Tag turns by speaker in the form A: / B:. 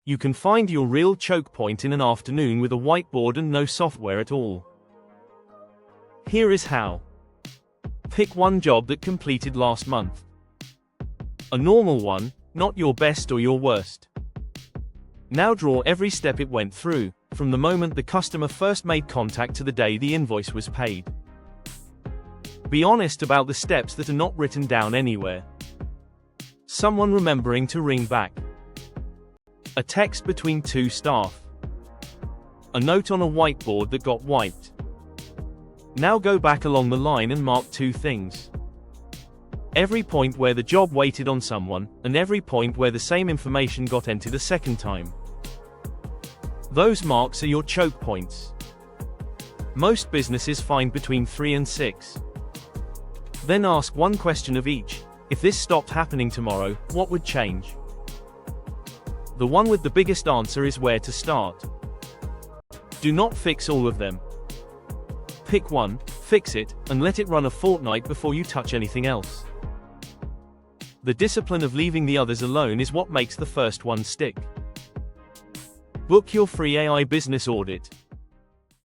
A: You can find your real choke point in an afternoon with a whiteboard and no software at all. Here is how. Pick one job that completed last month. A normal one, not your best or your worst. Now draw every step it went through, from the moment the customer first made contact to the day the invoice was paid. Be honest about the steps that are not written down anywhere. Someone remembering to ring back. A text between two staff. A note on a whiteboard that got wiped. Now go back along the line and mark two things. Every point where the job waited on someone, and every point where the same information got entered a second time. Those marks are your choke points. Most businesses find between 3 and 6. Then ask one question of each. If this stopped happening tomorrow, what would change? The one with the biggest answer is where to start. Do not fix all of them. Pick one, fix it, and let it run a fortnight before you touch anything else. The discipline of leaving the others alone is what makes the first one stick. Book your free AI business audit.